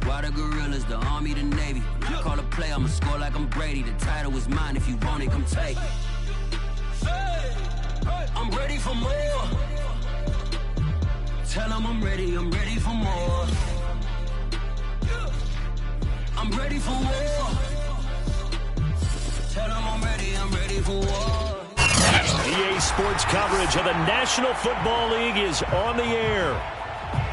Why the gorillas, the army, the navy? When I call a play, I'ma score like I'm Brady. The title is mine, if you want it, come take it. I'm ready for more. Tell them I'm ready for more. I'm ready for war. Tell them I'm ready for war. EA Sports coverage of the National Football League is on the air.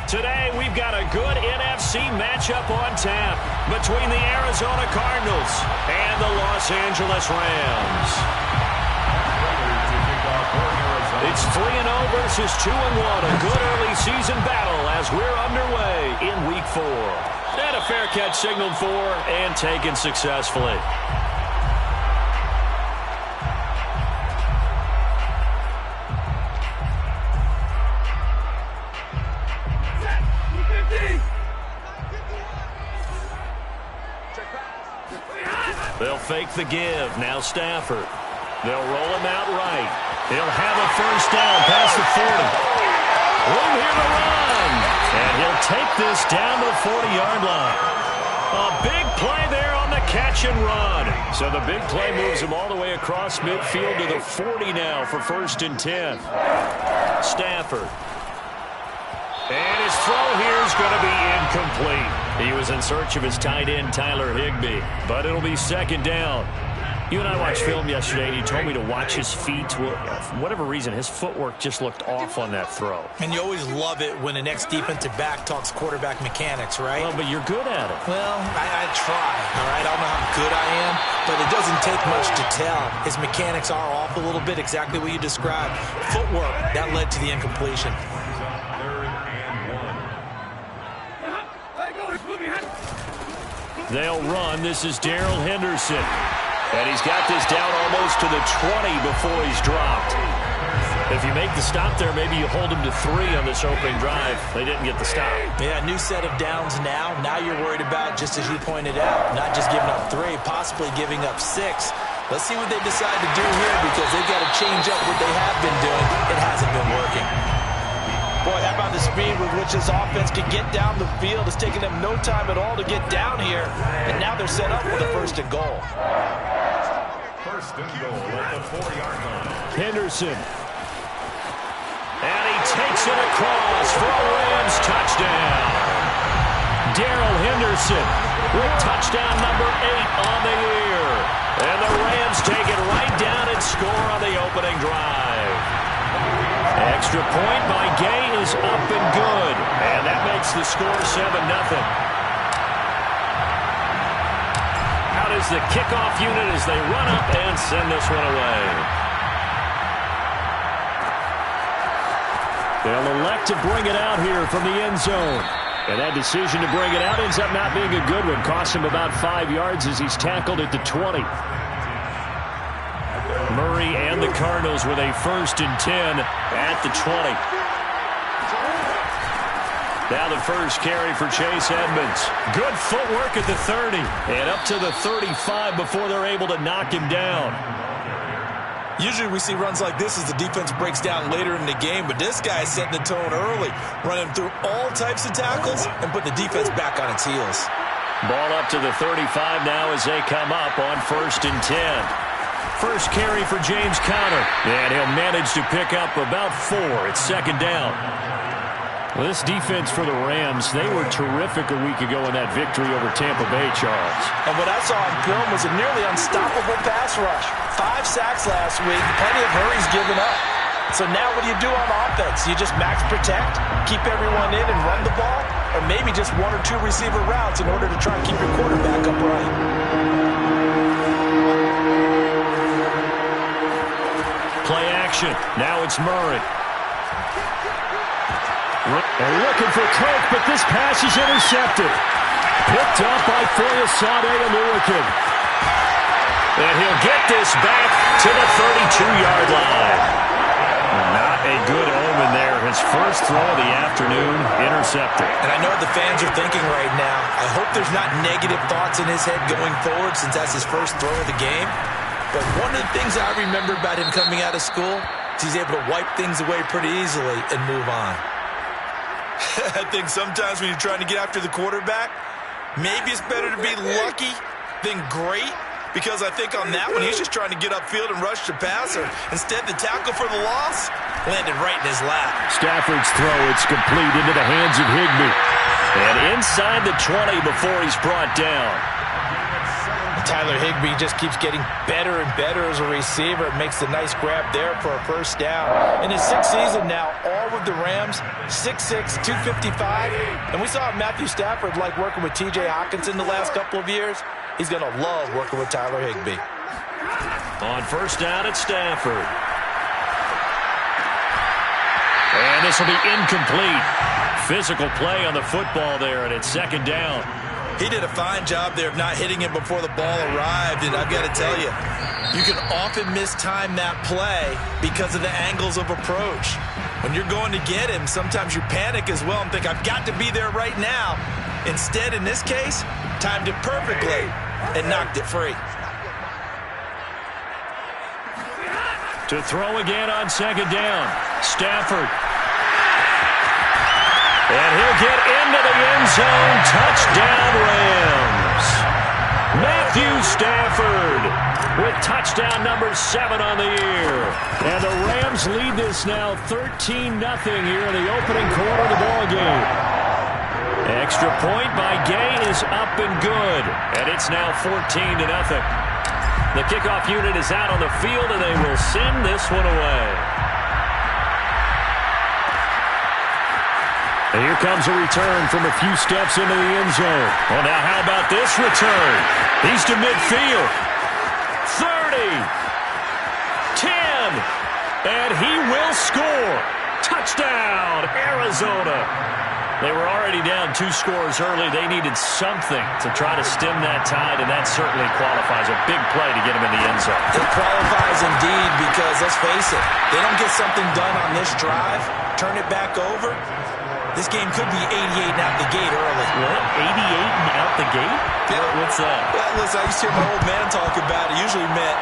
Today, we've got a good NFC matchup on tap between the Arizona Cardinals and the Los Angeles Rams. It's 3-0 versus 2-1, a good early season battle as we're underway in Week 4. And a fair catch signaled for and taken successfully. They'll fake the give. Now Stafford. They'll roll him out right. He'll have a first down past the 40. Room here to run. And he'll take this down to the 40-yard line. A big play there on the catch and run. So the big play moves him all the way across midfield to the 40 now for 1st and 10. Stafford. And his throw here is going to be incomplete. He was in search of his tight end, Tyler Higbee. But it'll be 2nd down. You and I watched film yesterday, and you told me to watch his feet. Well, for whatever reason, his footwork just looked off on that throw. And you always love it when the next defensive back talks quarterback mechanics, right? Well, but you're good at it. Well, I try, all right? I don't know how good I am, but it doesn't take much to tell. His mechanics are off a little bit, exactly what you described. Footwork, that led to the incompletion. They'll run. This is Darrell Henderson. And he's got this down almost to the 20 before he's dropped. If you make the stop there, maybe you hold him to 3 on this opening drive. They didn't get the stop. Yeah, new set of downs now. Now you're worried about, just as you pointed out, not just giving up 3, possibly giving up 6. Let's see what they decide to do here, because they've got to change up what they have been doing. It hasn't been working. Boy, how about the speed with which this offense can get down the field? It's taking them no time at all to get down here. And now they're set up for the 1st and goal. 1st and goal at the 40-yard line. Henderson. And he takes it across for a Rams touchdown. Darrell Henderson with touchdown number 8 on the year. And the Rams take it right down and score on the opening drive. Extra point by Gay is up and good. And that makes the score 7-0. Out is the kickoff unit as they run up and send this one away. They'll elect to bring it out here from the end zone. And that decision to bring it out ends up not being a good one. Costs him about 5 yards as he's tackled at the 20. Murray and the Cardinals with a 1st and 10 at the 20. Now the first carry for Chase Edmonds. Good footwork at the 30. And up to the 35 before they're able to knock him down. Usually we see runs like this as the defense breaks down later in the game, but this guy is setting the tone early, running through all types of tackles and put the defense back on its heels. Ball up to the 35 now as they come up on 1st and 10. First carry for James Conner, and he'll manage to pick up about 4. It's 2nd down. Well, this defense for the Rams, they were terrific a week ago in that victory over Tampa Bay, Charles. And what I saw on film was a nearly unstoppable pass rush. 5 sacks last week, plenty of hurries given up. So now what do you do on offense? You just max protect, keep everyone in and run the ball, or maybe just 1 or 2 receiver routes in order to try and keep your quarterback upright. Play action. Now it's Murray. They're looking for Cook, but this pass is intercepted. Picked up by Foyesade Oluwakin. And he'll get this back to the 32-yard line. Not a good omen there. His first throw of the afternoon intercepted. And I know what the fans are thinking right now. I hope there's not negative thoughts in his head going forward since that's his first throw of the game. But one of the things I remember about him coming out of school is he's able to wipe things away pretty easily and move on. I think sometimes when you're trying to get after the quarterback, Maybe it's better to be lucky than great, because I think on that one, he's just trying to get upfield and rush the passer. Instead, the tackle for the loss landed right in his lap. Stafford's throw, it's complete into the hands of Higbee. And inside the 20 before he's brought down. Tyler Higbee just keeps getting better and better as a receiver. Makes a nice grab there for a first down. In his 6th season now, all with the Rams, 6'6", 255. And we saw Matthew Stafford like working with T.J. Hockenson the last couple of years. He's going to love working with Tyler Higbee. On first down at Stafford. And this will be incomplete. Physical play on the football there, and it's second down. He did a fine job there of not hitting him before the ball arrived, and I've got to tell you, you can often mistime that play because of the angles of approach. When you're going to get him, sometimes you panic as well and think, I've got to be there right now. Instead, in this case, timed it perfectly and knocked it free. To throw again on second down, Stafford. And he'll get into the end zone. Touchdown, Rams. Matthew Stafford with touchdown number 7 on the year. And the Rams lead this now 13-0 here in the opening quarter of the ballgame. Extra point by Gay is up and good. And it's now 14-0. The kickoff unit is out on the field, and they will send this one away. And here comes a return from a few steps into the end zone. Well, now how about this return? He's to midfield. 30. 10. And he will score. Touchdown, Arizona. They were already down 2 scores early. They needed something to try to stem that tide, and that certainly qualifies. A big play to get him in the end zone. It qualifies indeed, because let's face it, they don't get something done on this drive, turn it back over, this game could be 88 and out the gate early. What? 88 and out the gate? Yeah. What's that? Well, listen, I used to hear my old man talk about it. Usually meant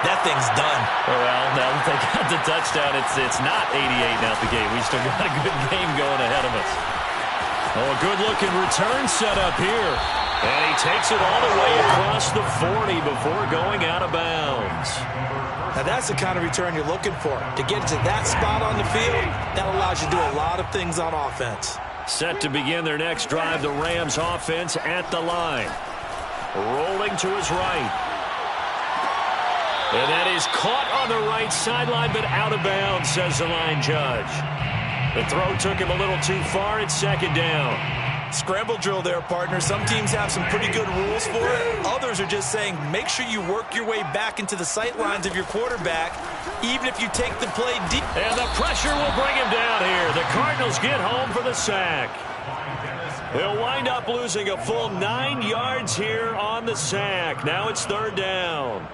that thing's done. Well, now that they got the touchdown, it's not 88 and out the gate. We still got a good game going ahead of us. Oh, a good-looking return set up here. And he takes it all the way across the 40 before going out of bounds. Now, that's the kind of return you're looking for. To get to that spot on the field, that allows you to do a lot of things on offense. Set to begin their next drive, the Rams offense at the line. Rolling to his right. And that is caught on the right sideline, but out of bounds, says the line judge. The throw took him a little too far. It's second down. Scramble drill there, partner. Some teams have some pretty good rules for it. Others are just saying, make sure you work your way back into the sight lines of your quarterback, even if you take the play deep. And the pressure will bring him down here. The Cardinals get home for the sack. They'll wind up losing a full 9 yards here on the sack. Now it's third down.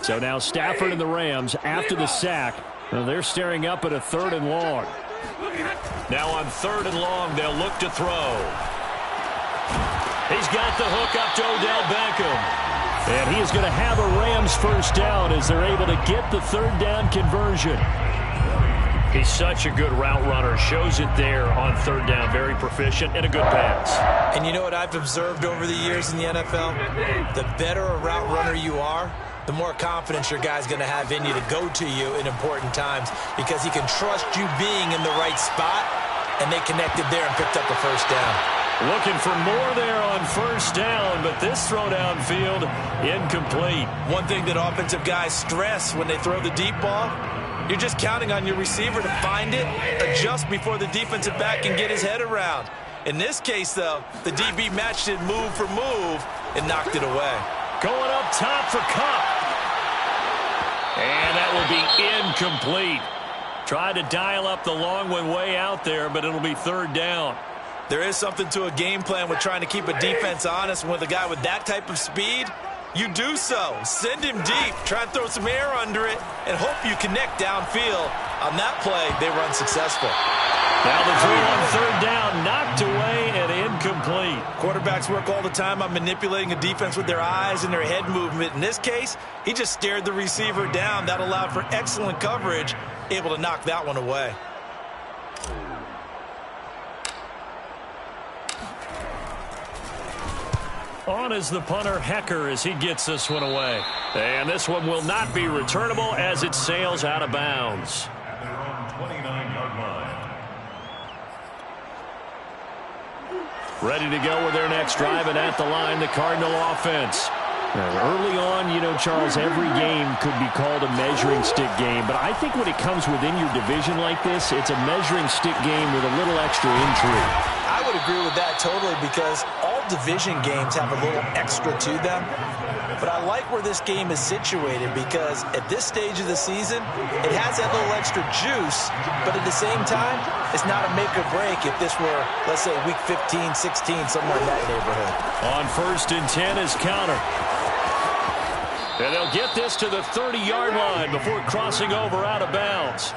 So now Stafford and the Rams, after the sack, they're staring up at a 3rd and long. Now on 3rd and long, they'll look to throw. He's got the hook up to Odell Beckham. And he is going to have a Rams first down as they're able to get the 3rd down conversion. He's such a good route runner. Shows it there on 3rd down. Very proficient and a good pass. And you know what I've observed over the years in the NFL? The better a route runner you are, the more confidence your guy's going to have in you to go to you in important times, because he can trust you being in the right spot, and they connected there and picked up a first down. Looking for more there on first down, but this throw downfield incomplete. One thing that offensive guys stress when they throw the deep ball, you're just counting on your receiver to find it, adjust before the defensive back can get his head around. In this case, though, the DB matched it move for move and knocked it away. Going up top for Kupp. And that will be incomplete. Tried to dial up the long one way out there, but it'll be 3rd down. There is something to a game plan with trying to keep a defense honest. With a guy with that type of speed, you do so. Send him deep, try and throw some air under it, and hope you connect downfield. On that play, they run successful. Now the throw on 3rd down, knocked away and incomplete. Quarterbacks work all the time on manipulating a defense with their eyes and their head movement. In this case, he just stared the receiver down. That allowed for excellent coverage, able to knock that one away. On is the punter, Hecker, as he gets this one away. And this one will not be returnable as it sails out of bounds. At their own 29-yard line. Ready to go with their next drive, and at the line, the Cardinal offense. Now, early on, you know, Charles, every game could be called a measuring stick game, but I think when it comes within your division like this, it's a measuring stick game with a little extra intrigue. I would agree with that totally, because all division games have a little extra to them. But I like where this game is situated, because at this stage of the season, it has that little extra juice, but at the same time, it's not a make or break if this were, let's say, week 15, 16, somewhere in that neighborhood. On 1st and 10 is counter. And they'll get this to the 30-yard line before crossing over out of bounds.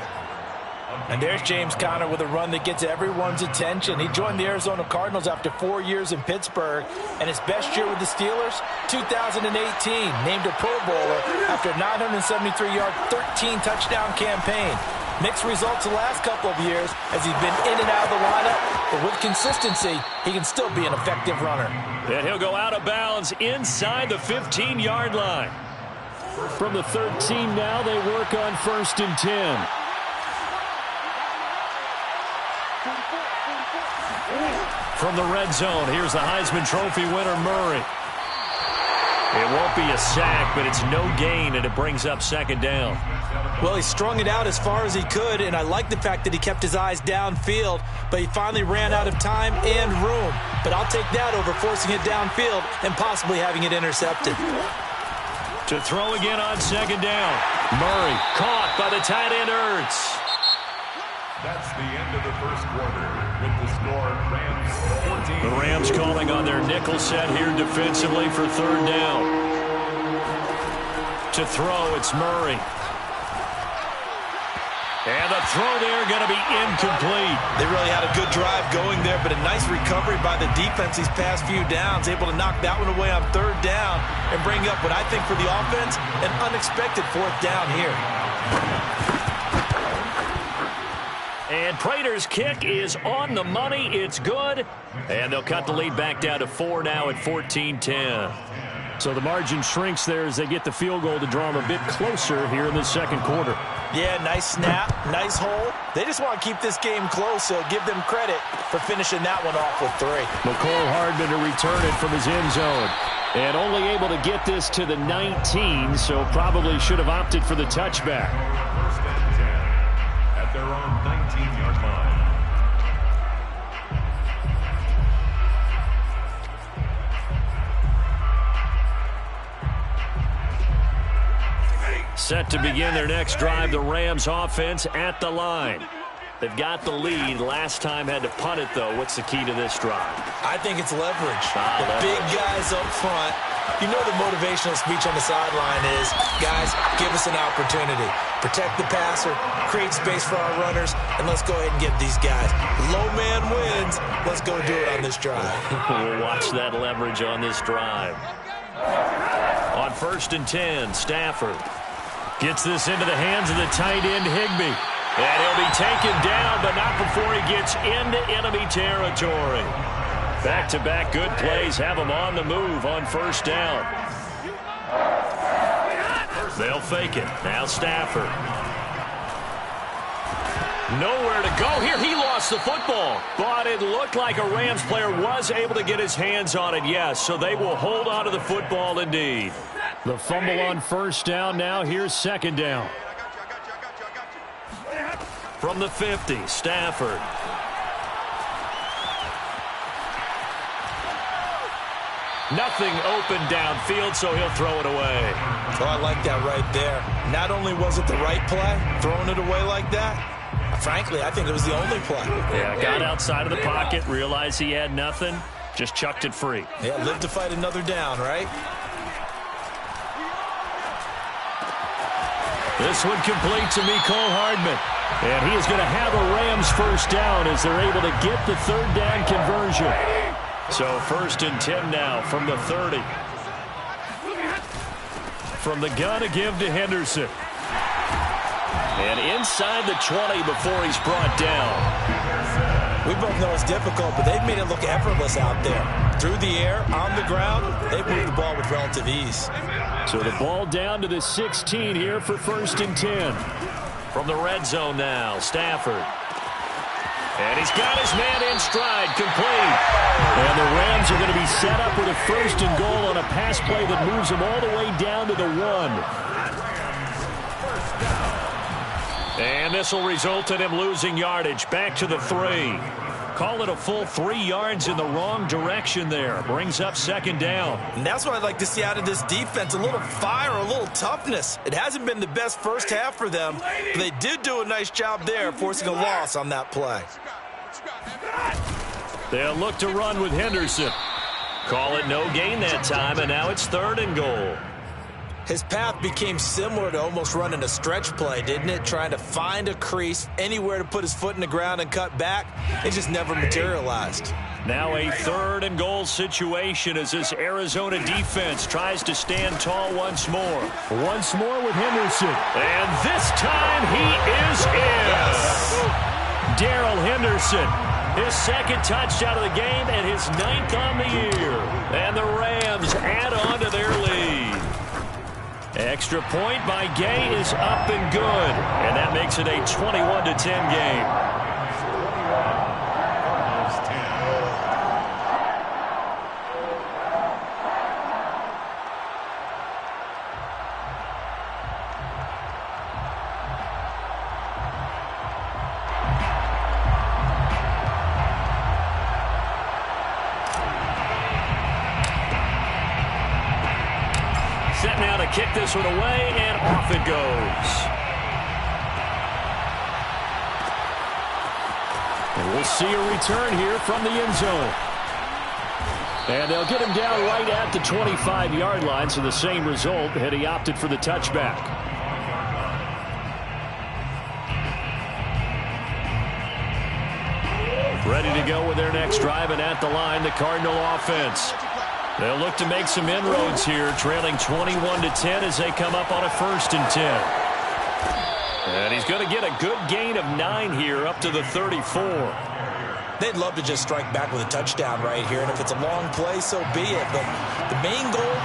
And there's James Conner with a run that gets everyone's attention. He joined the Arizona Cardinals after 4 years in Pittsburgh. And his best year with the Steelers, 2018, named a Pro Bowler after a 973-yard, 13-touchdown campaign. Mixed results the last couple of years as he's been in and out of the lineup. But with consistency, he can still be an effective runner. And he'll go out of bounds inside the 15-yard line. From the 13 now, they work on 1st and 10. From the red zone, here's the Heisman Trophy winner, Murray. It won't be a sack, but it's no gain, and it brings up 2nd down. Well, he strung it out as far as he could, and I like the fact that he kept his eyes downfield, but he finally ran out of time and room. But I'll take that over forcing it downfield and possibly having it intercepted. To throw again on 2nd down. Murray caught by the tight end, Ertz. That's the end of the first quarter with the score Rams 14. The Rams calling on their nickel set here defensively for 3rd down. To throw, it's Murray. And the throw there going to be incomplete. They really had a good drive going there, but a nice recovery by the defense these past few downs, able to knock that one away on 3rd down and bring up what I think for the offense, an unexpected 4th down here. And Prater's kick is on the money. It's good. And they'll cut the lead back down to 4 now at 14-10. So the margin shrinks there as they get the field goal to draw them a bit closer here in the 2nd quarter. Yeah, nice snap, nice hole. They just want to keep this game close, so give them credit for finishing that one off with 3. McCole Hardman to return it from his end zone. And only able to get this to the 19, so probably should have opted for the touchback. 1st and 10 at their own 19-yard line. Set to begin their next drive, the Rams offense at the line. They've got the lead. Last time had to punt it, though. What's the key to this drive? I think it's leverage. The leverage. big guys up front. You know the motivational speech on the sideline is, guys, give us an opportunity. Protect the passer, create space for our runners, and let's go ahead and get these guys. Low man wins. Let's go do it on this drive. We'll watch that leverage on this drive. On 1st and 10, Stafford gets this into the hands of the tight end, Higbee. And he'll be taken down, but not before he gets into enemy territory. Back-to-back good plays have him on the move on 1st down. They'll fake it. Now Stafford. Nowhere to go here. He lost the football. But it looked like a Rams player was able to get his hands on it, yes. So they will hold on to the football indeed. The fumble on 1st down. Now here's 2nd down. From the 50, Stafford. Nothing open downfield, so he'll throw it away. Oh, I like that right there. Not only was it the right play, throwing it away like that, frankly, I think it was the only play. Yeah, got outside of the pocket, realized he had nothing, just chucked it free. Yeah, live to fight another down, right? This one complete to Mecole Hardman. And he is going to have a Rams 1st down as they're able to get the 3rd down conversion. So 1st and 10 now from the 30. From the gun to give to Henderson. And inside the 20 before he's brought down. We both know it's difficult, but they've made it look effortless out there. Through the air, on the ground, they've moved the ball with relative ease. So the ball down to the 16 here for 1st and 10. From the red zone now, Stafford. And he's got his man in stride, complete. And the Rams are going to be set up with a 1st and goal on a pass play that moves them all the way down to the 1. And this will result in him losing yardage back to the 3. Call it a full 3 yards in the wrong direction there. Brings up 2nd down. And that's what I'd like to see out of this defense. A little fire, a little toughness. It hasn't been the best first half for them, but they did do a nice job there, forcing a loss on that play. They'll look to run with Henderson. Call it no gain that time, and now it's 3rd and goal. His path became similar to almost running a stretch play, didn't it? Trying to find a crease, anywhere to put his foot in the ground and cut back. It just never materialized. Now a 3rd and goal situation as this Arizona defense tries to stand tall once more. Once more with Henderson. And this time he is in. Darrell Henderson. His 2nd touchdown of the game and his 9th on the year. And the Rams add on to their lead. Extra point by Gay is up and good. And that makes it a 21-10 game. Set now to kick this one away, and off it goes. And we'll see a return here from the end zone. And they'll get him down right at the 25-yard line, so the same result had he opted for the touchback. Ready to go with their next drive, and at the line, the Cardinal offense. They'll look to make some inroads here, trailing 21-10 as they come up on a 1st and 10. And he's going to get a good gain of 9 here up to the 34. They'd love to just strike back with a touchdown right here, and if it's a long play, so be it. But the main goal,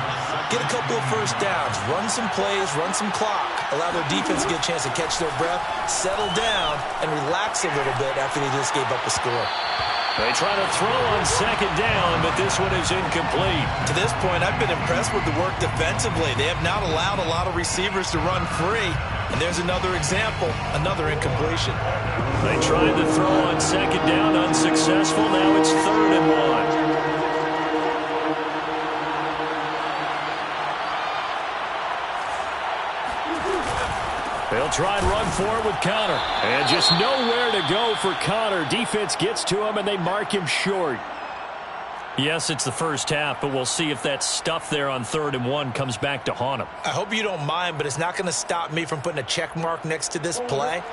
get a couple of 1st downs, run some plays, run some clock, allow their defense to get a chance to catch their breath, settle down, and relax a little bit after they just gave up a score. They try to throw on 2nd down, but this one is incomplete. To this point, I've been impressed with the work defensively. They have not allowed a lot of receivers to run free. And there's another example, another incompletion. They tried to throw on 2nd down, unsuccessful. Now it's 3rd and 1. They'll try and run for it with Connor. And just nowhere to go for Connor. Defense gets to him, and they mark him short. Yes, it's the first half, but we'll see if that stuff there on 3rd and 1 comes back to haunt him. I hope you don't mind, but it's not going to stop me from putting a check mark next to this play.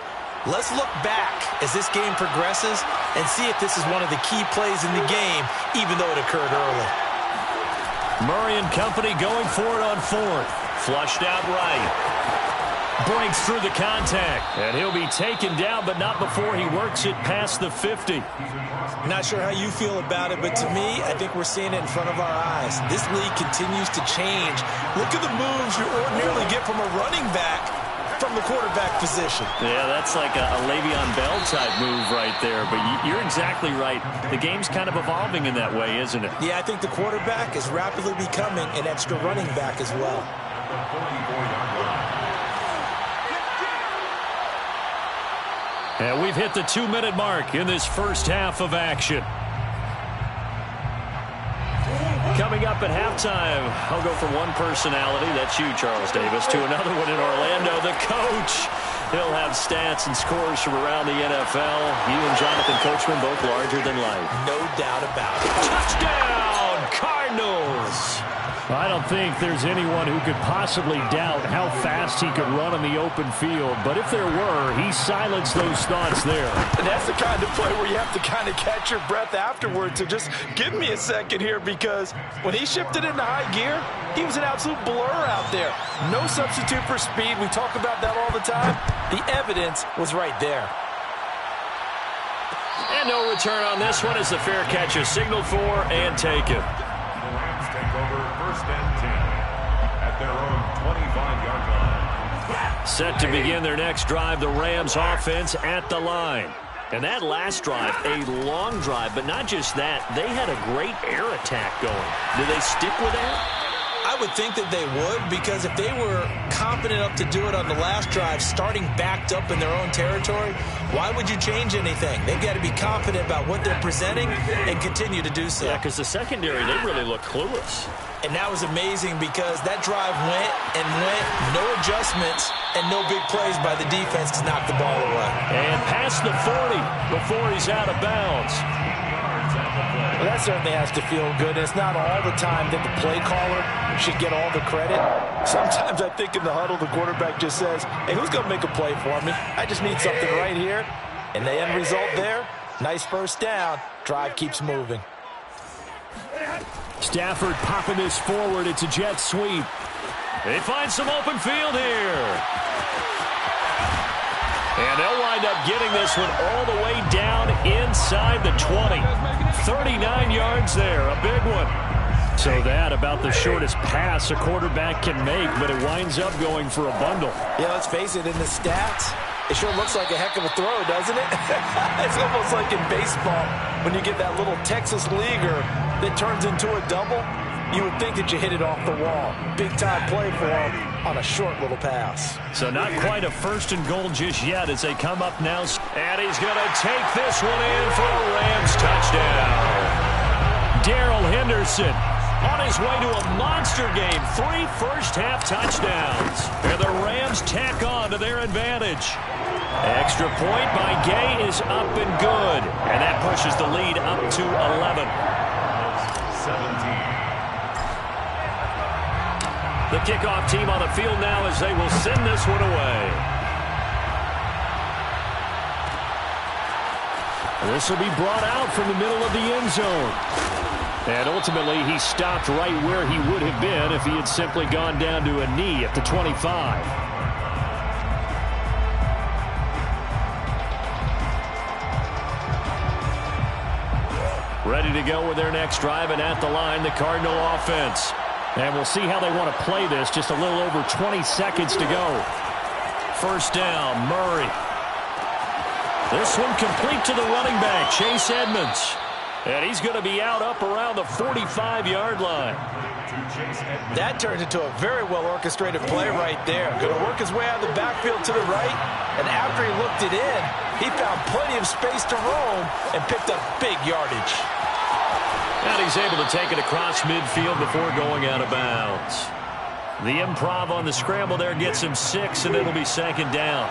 Let's look back as this game progresses and see if this is one of the key plays in the game, even though it occurred early. Murray and company going for it on 4th. Flushed out right. Breaks through the contact, and he'll be taken down, but not before he works it past the 50. Not sure how you feel about it, but to me, I think we're seeing it in front of our eyes. This league continues to change. Look at the moves you ordinarily get from a running back from the quarterback position. Yeah, that's like a Le'Veon Bell type move right there, but you're exactly right. The game's kind of evolving in that way, isn't it? Yeah, I think the quarterback is rapidly becoming an extra running back as well. And we've hit the 2-minute mark in this first half of action. Coming up at halftime, I'll go from one personality, that's you, Charles Davis, to another one in Orlando, the coach. He'll have stats and scores from around the NFL. You and Jonathan Coachman both larger than life. No doubt about it. Touchdown, Cardinals! I don't think there's anyone who could possibly doubt how fast he could run on the open field. But if there were, he silenced those thoughts there. And that's the kind of play where you have to kind of catch your breath afterwards. So just give me a second here, because when he shifted into high gear, he was an absolute blur out there. No substitute for speed. We talk about that all the time. The evidence was right there. And no return on this one as the fair catch is signaled for and taken. The Rams take over 1st and 10 at their own 25-yard line. Set to begin their next drive, the Rams offense at the line. And that last drive, a long drive, but not just that. They had a great air attack going. Do they stick with that? I would think that they would, because if they were confident enough to do it on the last drive, starting backed up in their own territory, why would you change anything? They've got to be confident about what they're presenting and continue to do so. Yeah, because the secondary, they really look clueless. And that was amazing because that drive went and went, no adjustments, and no big plays by the defense to knock the ball away. And past the 40 before he's out of bounds. Well, that certainly has to feel good. It's not all the time that the play caller should get all the credit. Sometimes I think in the huddle, the quarterback just says, hey, who's going to make a play for me? I just need something right here. And the end result there, nice first down. Drive keeps moving. Stafford popping this forward. It's a jet sweep. They find some open field here. And they'll wind up getting this one all the way down inside the 20. 39 yards there, a big one. So that about the shortest pass a quarterback can make, but it winds up going for a bundle. Yeah, let's face it, in the stats, it sure looks like a heck of a throw, doesn't it? It's almost like in baseball when you get that little Texas leaguer that turns into a double. You would think that you hit it off the wall. Big-time play for him on a short little pass. So not quite a 1st and goal just yet as they come up now. And he's going to take this one in for a Rams touchdown. Darrell Henderson on his way to a monster game. 3 first-half touchdowns. And the Rams tack on to their advantage. Extra point by Gay is up and good. And that pushes the lead up to 11. 17. The kickoff team on the field now as they will send this one away. This will be brought out from the middle of the end zone. And ultimately, he stopped right where he would have been if he had simply gone down to a knee at the 25. Ready to go with their next drive, and at the line, the Cardinal offense. And we'll see how they want to play this. Just a little over 20 seconds to go. First down, Murray. This one complete to the running back, Chase Edmonds. And he's going to be out up around the 45-yard line. That turned into a very well-orchestrated play right there. Going to work his way out of the backfield to the right. And after he looked it in, he found plenty of space to roam and picked up big yardage. And he's able to take it across midfield before going out of bounds. The improv on the scramble there gets him 6, and it'll be 2nd down.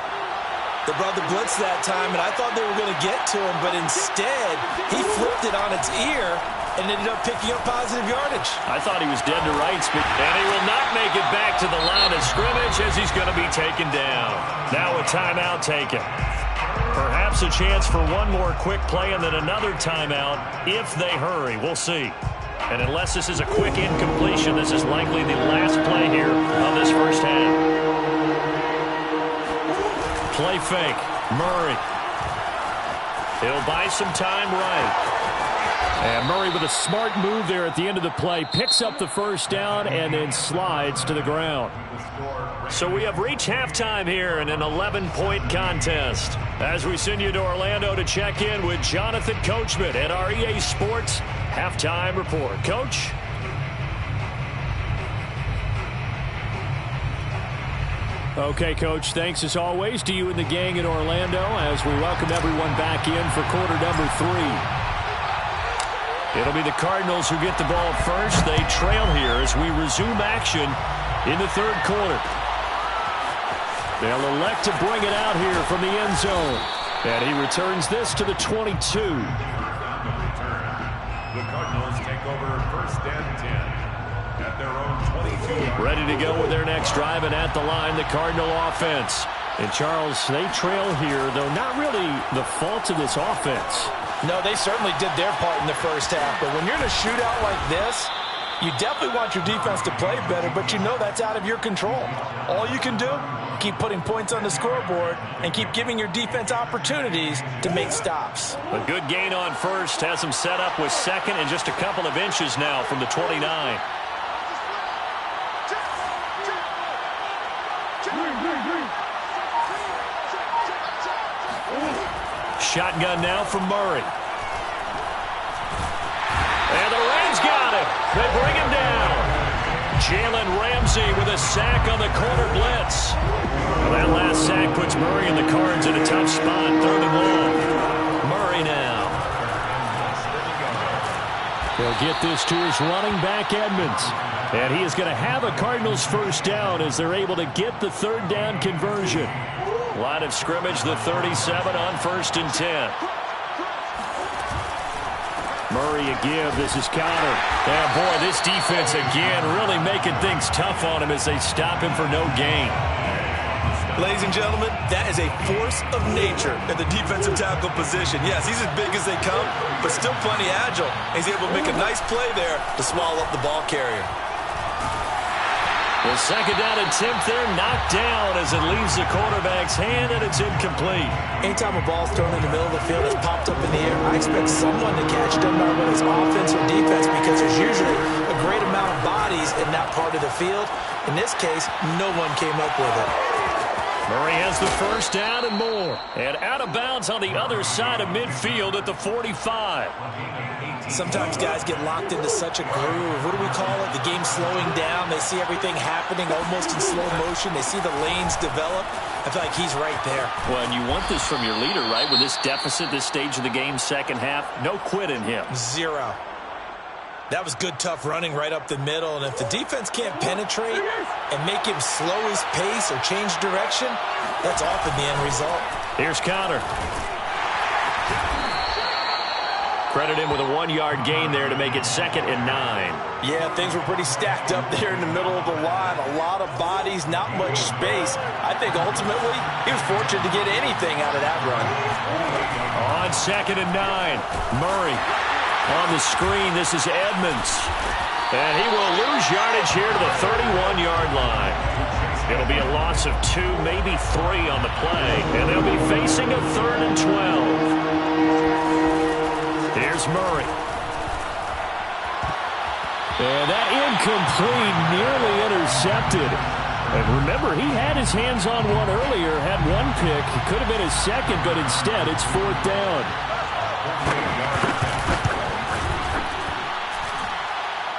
They brought the blitz that time, and I thought they were going to get to him, but instead, he flipped it on its ear and ended up picking up positive yardage. I thought he was dead to rights, and he will not make it back to the line of scrimmage as he's going to be taken down. Now a timeout taken. Perhaps a chance for one more quick play and then another timeout if they hurry. We'll see. And unless this is a quick incompletion, this is likely the last play here of this first half. Play fake. Murray. He'll buy some time right. And Murray with a smart move there at the end of the play. Picks up the first down and then slides to the ground. So we have reached halftime here in an 11-point contest. As we send you to Orlando to check in with Jonathan Coachman at our EA Sports Halftime Report. Coach? Okay, Coach, thanks as always to you and the gang in Orlando as we welcome everyone back in for quarter number 3. It'll be the Cardinals who get the ball first. They trail here as we resume action in the 3rd quarter. They'll elect to bring it out here from the end zone. And he returns this to the 22. The Cardinals take over 1st and 10 at their own 22. Ready to go with their next drive, and at the line, the Cardinal offense. And Charles, they trail here, though not really the fault of this offense. No, they certainly did their part in the first half. But when you're in a shootout like this, you definitely want your defense to play better, but you know that's out of your control. All you can do Keep putting points on the scoreboard and keep giving your defense opportunities to make stops. A good gain on first has him set up with second and just a couple of inches now from the 29. Shotgun now from Murray. And the Rams got him. They bring him down. Jalen Ramsey with a sack on the corner blitz. Well, that last sack puts Murray and the Cards in a tough spot. 3rd and long. Murray now. He'll get this to his running back, Edmonds. And he is going to have a Cardinals first down as they're able to get the 3rd down conversion. Line of scrimmage, the 37 on 1st and 10. Murray again. This is Connor. And boy, this defense again really making things tough on him as they stop him for no gain. Ladies and gentlemen, that is a force of nature at the defensive tackle position. Yes, he's as big as they come, but still plenty agile. He's able to make a nice play there to swallow up the ball carrier. The 2nd down attempt there knocked down as it leaves the quarterback's hand, and it's incomplete. Anytime a ball's thrown in the middle of the field that's popped up in the air, I expect someone to catch it, no matter whether it's offense or defense, because there's usually a great amount of bodies in that part of the field. In this case, no one came up with it. Murray has the first down and more. And out of bounds on the other side of midfield at the 45. Sometimes guys get locked into such a groove. What do we call it? The game slowing down. They see everything happening almost in slow motion. They see the lanes develop. I feel like he's right there. Well, and you want this from your leader, right? With this deficit, this stage of the game, 2nd half, no quit in him. 0. That was good, tough running right up the middle. And if the defense can't penetrate and make him slow his pace or change direction, that's often the end result. Here's Connor. Credit him with a 1-yard gain there to make it 2nd and 9. Yeah, things were pretty stacked up there in the middle of the line. A lot of bodies, not much space. I think ultimately he was fortunate to get anything out of that run. On 2nd and 9, Murray. On the screen, this is Edmonds. And he will lose yardage here to the 31-yard line. It'll be a loss of 2, maybe 3 on the play. And they'll be facing a 3rd and 12. Here's Murray. And that incomplete, nearly intercepted. And remember, he had his hands on one earlier, had one pick. It could have been his second, but instead it's 4th down.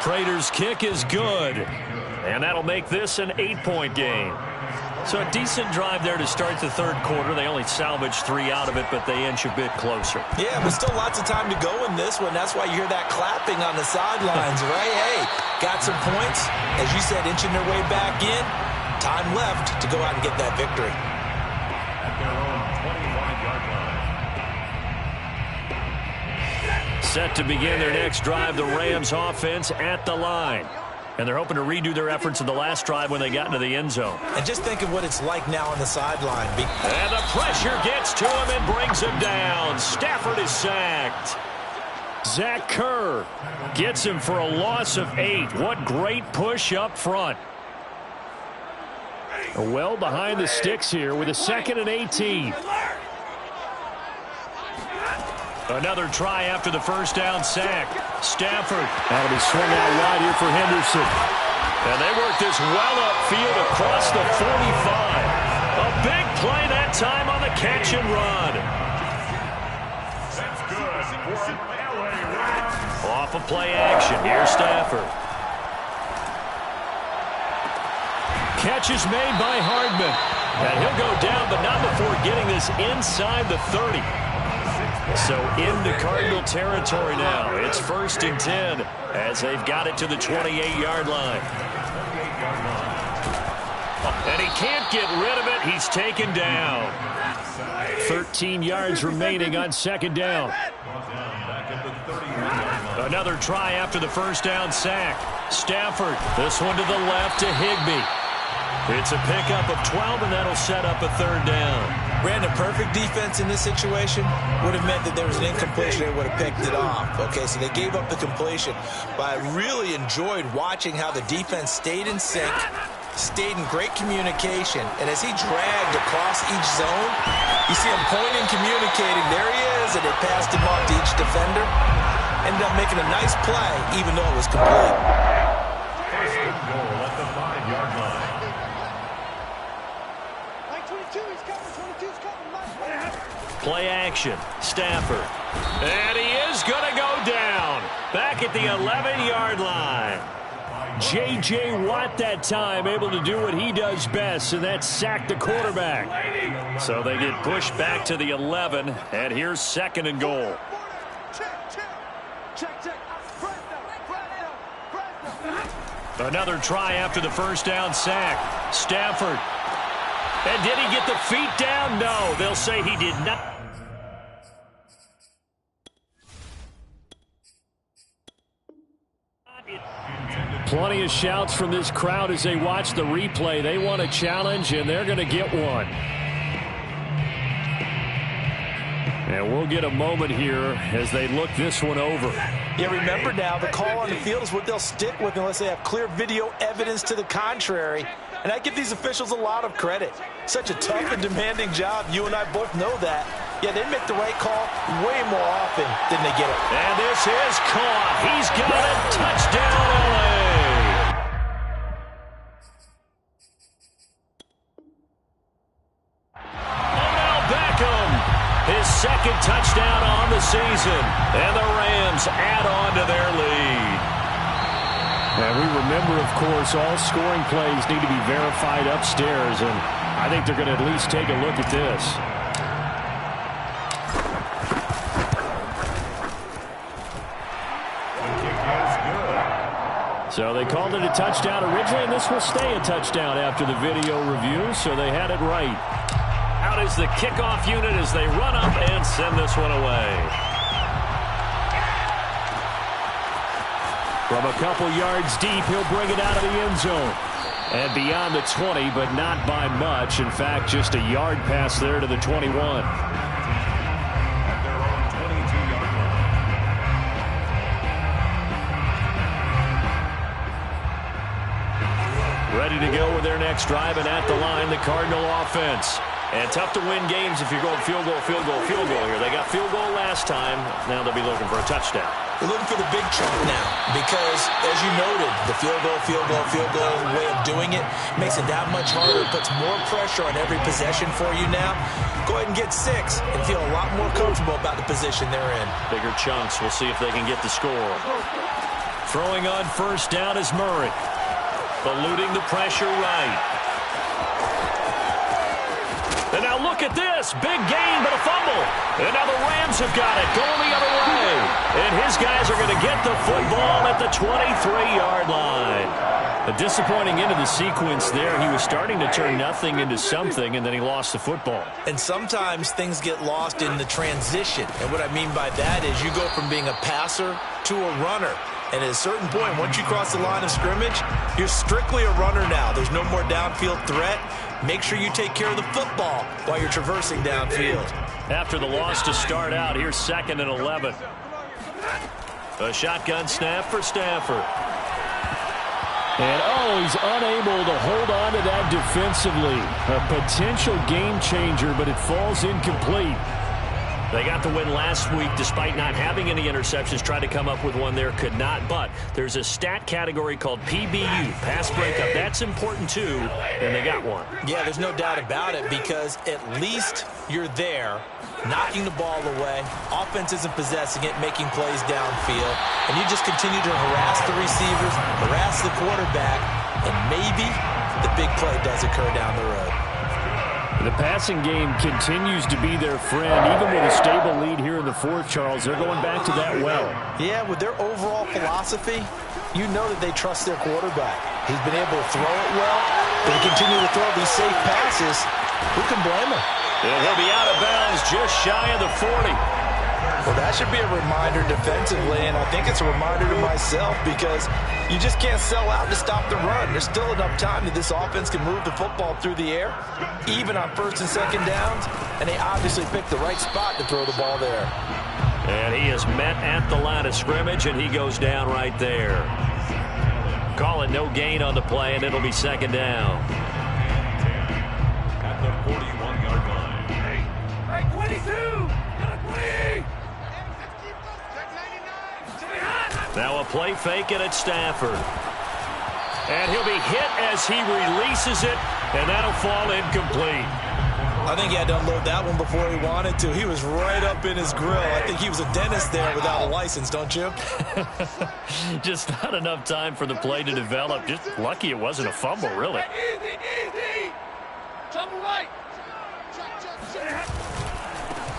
Prater's kick is good, and that'll make this an 8-point game. So a decent drive there to start the 3rd quarter. They only salvaged 3 out of it, but they inch a bit closer. Yeah, but still lots of time to go in this one. That's why you hear that clapping on the sidelines, right? Hey, got some points. As you said, inching their way back in. Time left to go out and get that victory. At their own 25-yard line. Set to begin their next drive, the Rams offense at the line. And they're hoping to redo their efforts in the last drive when they got into the end zone. And just think of what it's like now on the sideline. And the pressure gets to him and brings him down. Stafford is sacked. Zach Kerr gets him for a loss of 8. What great push up front. Well behind the sticks here with a 2nd and 18. Another try after the first down sack. Stafford. That'll be swung out wide here for Henderson. And they work this well upfield across the 45. A big play that time on the catch and run. That's good for LA Rams. Off of play action. Here's Stafford. Catch is made by Hardman. And he'll go down, but not before getting this inside the 30. So into Cardinal territory now. It's 1st and 10 as they've got it to the 28-yard line. And he can't get rid of it. He's taken down. 13 yards remaining on 2nd down. Another try after the first down sack. Stafford, this one to the left to Higbee. It's a pickup of 12, and that'll set up a 3rd down. Brandon, perfect defense in this situation would have meant that there was an incompletion. They would have picked it off. Okay, so they gave up the completion. But I really enjoyed watching how the defense stayed in sync, stayed in great communication. And as he dragged across each zone, you see him pointing, communicating. There he is, and they passed him off to each defender. Ended up making a nice play, even though it was complete. First and goal at the 5-yard line. Like 22, he's coming. 22's coming. Play action. Stafford. And he is going to go down. Back at the 11-yard line. J.J. Watt that time able to do what he does best, and that's sack the quarterback. So they get pushed back to the 11, and here's second and goal. Another try after the first down sack. Stafford. And did he get the feet down? No, they'll say he did not. Plenty of shouts from this crowd as they watch the replay. They want a challenge, and they're going to get one. And we'll get a moment here as they look this one over. Yeah, remember now, the call on the field is what they'll stick with unless they have clear video evidence to the contrary. And I give these officials a lot of credit. Such a tough and demanding job. You and I both know that. Yeah, they make the right call way more often than they get it. And this is caught. He's got it. Touchdown, LA. Odell Beckham. His second touchdown on the season. And the Rams add on to their lead. And we remember, of course, all scoring plays need to be verified upstairs. And I think they're going to at least take a look at this. So they called it a touchdown originally, and this will stay a touchdown after the video review, so they had it right. Out is the kickoff unit as they run up and send this one away. From a couple yards deep, he'll bring it out of the end zone. And beyond the 20, but not by much. In fact, just a yard pass there to the 21. Ready to go with their next drive, and at the line, the Cardinal offense. And tough to win games if you're going field goal, field goal, field goal here. They got field goal last time. Now they'll be looking for a touchdown. They're looking for the big chunk now because, as you noted, the field goal way of doing it makes it that much harder, puts more pressure on every possession for you now. Go ahead and get 6 and feel a lot more comfortable about the position they're in. Bigger chunks. We'll see if they can get the score. Throwing on first down is Murray. Eluding the pressure right. And now look at this. Big gain, but a fumble. And now the Rams have got it. Going the other way. And his guys are going to get the football at the 23-yard line. A disappointing end of the sequence there. He was starting to turn nothing into something, and then he lost the football. And sometimes things get lost in the transition. And what I mean by that is you go from being a passer to a runner. And at a certain point, once you cross the line of scrimmage, you're strictly a runner now. There's no more downfield threat. Make sure you take care of the football while you're traversing downfield. After the loss to start out, here's 2nd and 11. A shotgun snap for Stafford. And, he's unable to hold on to that defensively. A potential game changer, but it falls incomplete. They got the win last week despite not having any interceptions. Tried to come up with one there, could not. But there's a stat category called PBU, pass breakup. That's important too, and they got one. Yeah, there's no doubt about it because at least you're there, knocking the ball away. Offense isn't possessing it, making plays downfield. And you just continue to harass the receivers, harass the quarterback, and maybe the big play does occur down the road. The passing game continues to be their friend. Even with a stable lead here in the 4th, Charles, they're going back to that well. Yeah, with their overall philosophy, you know that they trust their quarterback. He's been able to throw it well, but to continue to throw these safe passes, who can blame him? And he'll be out of bounds just shy of the 40. Well, that should be a reminder defensively, and I think it's a reminder to myself because you just can't sell out to stop the run. There's still enough time that this offense can move the football through the air, even on 1st and 2nd downs, and they obviously picked the right spot to throw the ball there. And he is met at the line of scrimmage, and he goes down right there. Call it no gain on the play, and it'll be second down. At the 41-yard line. Hey, 22! Now a play fake, and it's Stafford. And he'll be hit as he releases it, and that'll fall incomplete. I think he had to unload that one before he wanted to. He was right up in his grill. I think he was a dentist there without a license, don't you? Just not enough time for the play to develop. Just lucky it wasn't a fumble, really. Easy. Trouble right.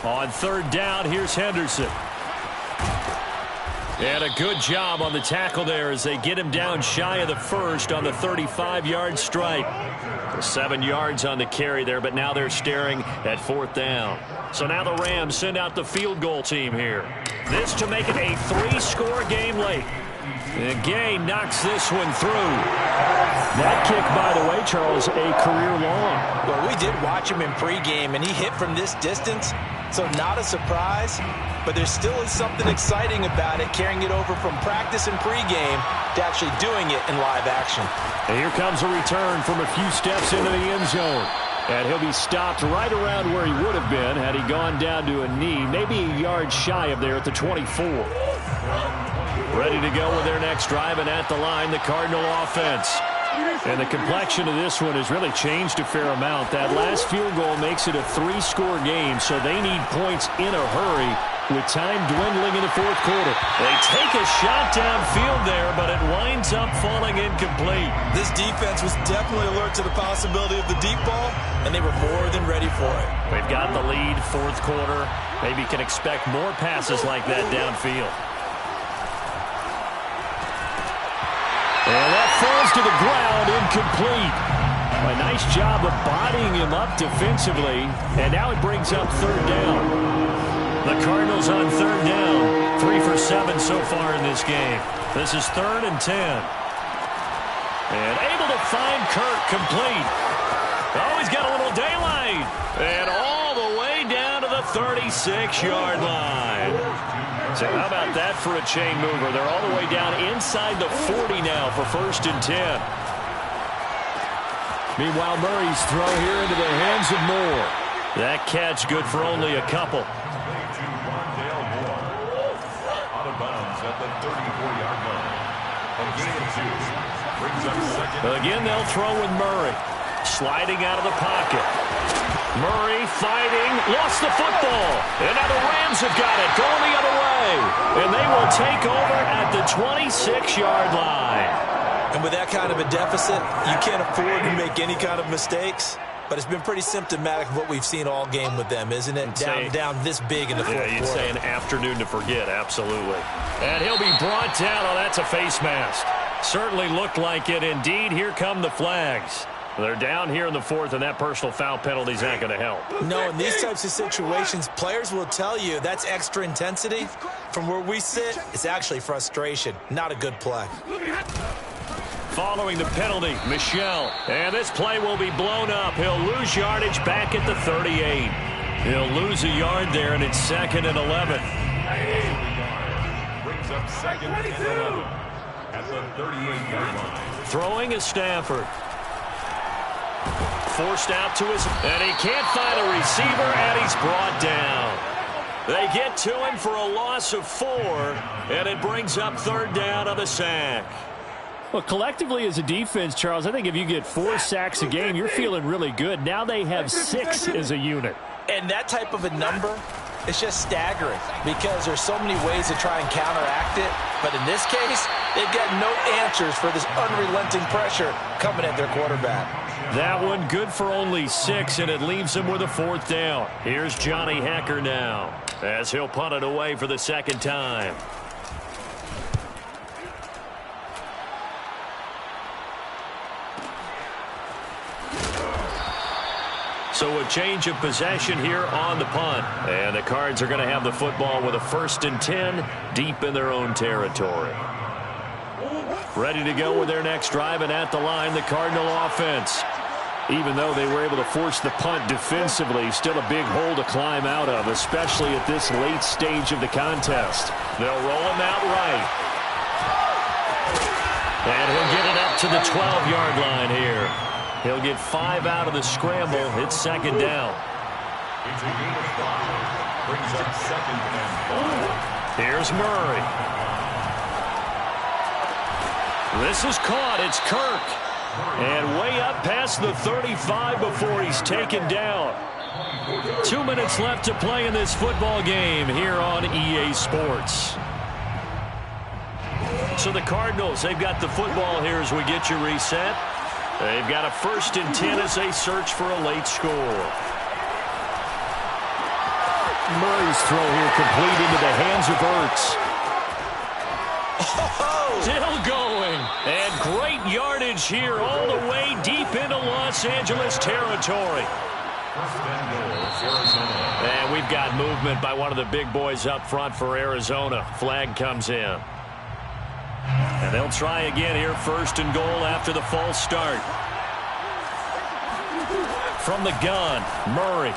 On third down, here's Henderson. And a good job on the tackle there as they get him down shy of the first on the 35-yard stripe. 7 yards on the carry there, but now they're staring at fourth down. So now the Rams send out the field goal team here. This to make it a 3-score game late. And Gay knocks this one through. That kick, by the way, Charles, a career long. Well, we did watch him in pregame, and he hit from this distance, so not a surprise. But there still is something exciting about it, carrying it over from practice and pregame to actually doing it in live action. And here comes a return from a few steps into the end zone. And he'll be stopped right around where he would have been had he gone down to a knee, maybe a yard shy of there at the 24. Ready to go with their next drive, and at the line, the Cardinal offense. And the complexion of this one has really changed a fair amount. That last field goal makes it a 3-score game, so they need points in a hurry with time dwindling in the fourth quarter. They take a shot downfield there, but it winds up falling incomplete. This defense was definitely alert to the possibility of the deep ball, and they were more than ready for it. They've got the lead, fourth quarter. Maybe can expect more passes like that downfield. And that falls to the ground, incomplete. A nice job of bodying him up defensively, and now it brings up third down. The Cardinals on third down, 3 for 7 so far in this game. This is 3rd and 10. And able to find Kirk complete. Oh, he's got a little daylight. And all the way down to the 36-yard line. So how about that for a chain mover? They're all the way down inside the 40 now for 1st and 10. Meanwhile, Murray's throw here into the hands of Moore. That catch good for only a couple. Out of bounds at the 34-yard line. A gain of 2. Brings up second. Again, they'll throw with Murray. Sliding out of the pocket. Murray fighting, lost the football. And now the Rams have got it, going the other way. And they will take over at the 26-yard line. And with that kind of a deficit, you can't afford to make any kind of mistakes. But it's been pretty symptomatic of what we've seen all game with them, isn't it? Down this big in the fourth quarter. You'd say an afternoon to forget, absolutely. And he'll be brought down. Oh, that's a face mask. Certainly looked like it. Indeed, here come the flags. They're down here in the fourth, and that personal foul penalty is not going to help. No, in these types of situations, players will tell you that's extra intensity. From where we sit, it's actually frustration. Not a good play. Following the penalty, Michel. And this play will be blown up. He'll lose yardage back at the 38. He'll lose a yard there, and it's 2nd and 11. Brings up 2nd and 11 at the 38-yard line. Throwing is Stafford. Forced out to his, and he can't find a receiver, and he's brought down. They get to him for a loss of 4, and it brings up third down on the sack. Well, collectively as a defense, Charles, I think if you get 4 sacks a game, you're feeling really good. Now they have 6 as a unit. And that type of a number, it's just staggering because there's so many ways to try and counteract it. But in this case, they've got no answers for this unrelenting pressure coming at their quarterback. That one good for only 6, and it leaves him with a 4th down. Here's Johnny Hacker now as he'll punt it away for the 2nd time. So a change of possession here on the punt. And the Cards are going to have the football with a 1st and 10 deep in their own territory. Ready to go with their next drive, and at the line, the Cardinal offense. Even though they were able to force the punt defensively, still a big hole to climb out of, especially at this late stage of the contest. They'll roll him out right. And he'll get it to the 12-yard line here. He'll get 5 out of the scramble. It's second down. It's a gain of 5. Brings up second and 5. Here's Murray. This is caught. It's Kirk. And way up past the 35 before he's taken down. 2 minutes left to play in this football game here on EA Sports. So the Cardinals, they've got the football here as we get you reset. They've got a 1st and 10 as they search for a late score. Murray's throw here complete into the hands of Ertz. Oh, still going. And great yardage here all the way deep into Los Angeles territory. And we've got movement by one of the big boys up front for Arizona. Flag comes in. And they'll try again here, 1st and goal after the false start. From the gun, Murray.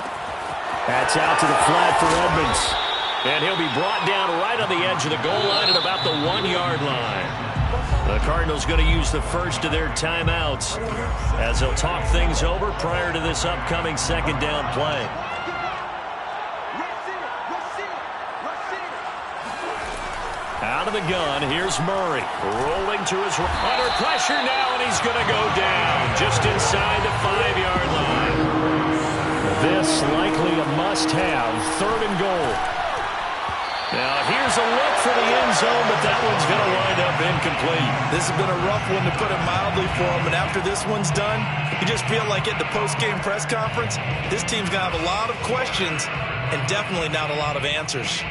That's out to the flat for Edmonds. And he'll be brought down right on the edge of the goal line at about the 1-yard line. The Cardinals going to use the first of their timeouts as they'll talk things over prior to this upcoming second down play. Out of the gun, here's Murray. Rolling to his right. Under pressure now, and he's going to go down just inside the 5-yard line. This likely a must-have, 3rd and goal. Now, here's a look for the end zone, but that one's going to wind up incomplete. This has been a rough one to put it mildly for him, and after this one's done, you just feel like at the post-game press conference, this team's going to have a lot of questions and definitely not a lot of answers.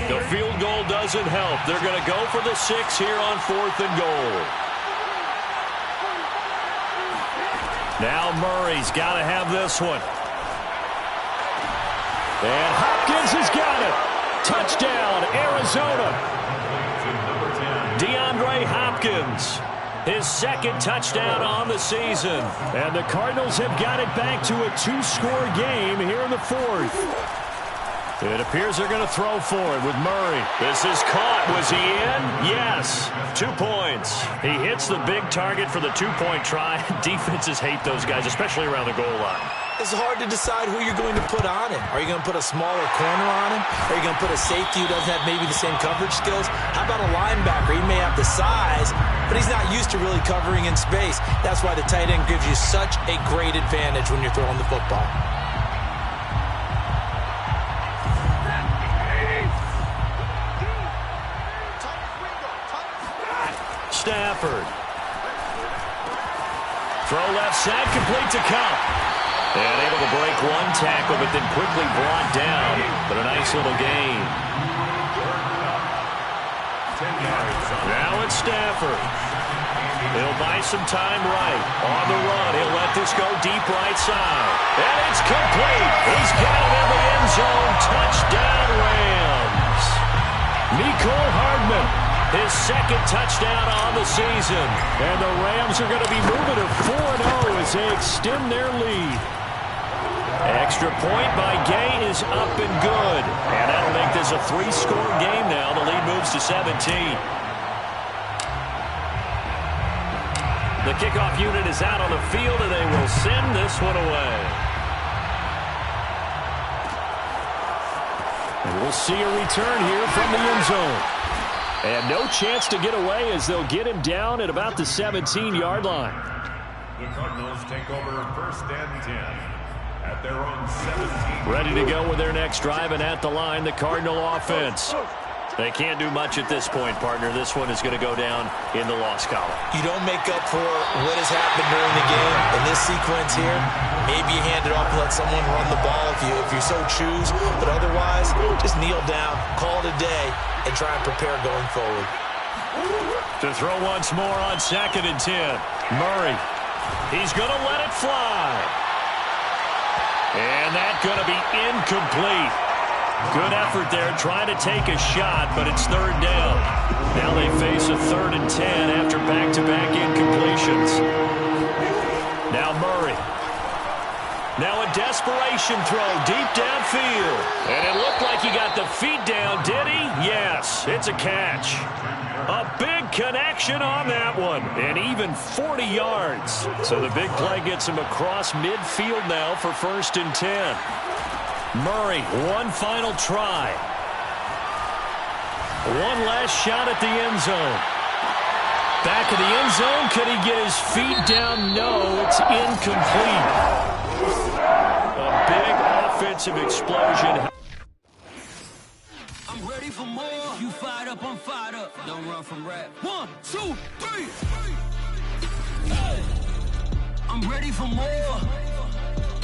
The field goal doesn't help. They're going to go for the 6 here on 4th and goal. Now Murray's got to have this one. And Hopkins has got it. Touchdown, Arizona. DeAndre Hopkins, his 2nd touchdown on the season. And the Cardinals have got it back to a 2-score game here in the 4th. It appears they're going to throw for it with Murray. This is caught. Was he in? Yes. 2 points. He hits the big target for the 2-point try. Defenses hate those guys, especially around the goal line. It's hard to decide who you're going to put on him. Are you going to put a smaller corner on him? Are you going to put a safety who doesn't have maybe the same coverage skills? How about a linebacker? He may have the size, but he's not used to really covering in space. That's why the tight end gives you such a great advantage when you're throwing the football. Stafford. Throw left side, complete to Cup. And able to break one tackle, but then quickly brought down. But a nice little gain. Now it's Stafford. He'll buy some time right. On the run, he'll let this go deep right side. And it's complete. He's got it in the end zone. Touchdown, Rams. Mecole Hardman, his 2nd touchdown on the season. And the Rams are going to be moving to 4-0 as they extend their lead. Extra point by Gay is up and good. And that'll make this a 3-score game now. The lead moves to 17. The kickoff unit is out on the field, and they will send this one away. And we'll see a return here from the end zone. And no chance to get away as they'll get him down at about the 17-yard line. The Cardinals take over 1st and 10 at their own 17. Ready to go with their next drive, and at the line, the Cardinal offense. They can't do much at this point, partner. This one is going to go down in the loss column. You don't make up for what has happened during the game. In this sequence here, maybe you hand it off and let someone run the ball if you so choose. But otherwise, just kneel down, call it a day, and try and prepare going forward. To throw once more on 2nd and 10. Murray. He's going to let it fly. And that's going to be incomplete. Good effort there, trying to take a shot, but it's 3rd down. Now they face a 3rd and 10 after back-to-back incompletions. Now Murray. Now a desperation throw deep downfield. And it looked like he got the feet down, did he? Yes, it's a catch. A big connection on that one, and even 40 yards. So the big play gets him across midfield now for 1st and 10. Murray, one final try. One last shot at the end zone. Back of the end zone. Could he get his feet down? No, it's incomplete. A big offensive explosion. I'm ready for more. You fired up, I'm fired up. Don't run from rap. 1, 2, 3. I'm ready for more.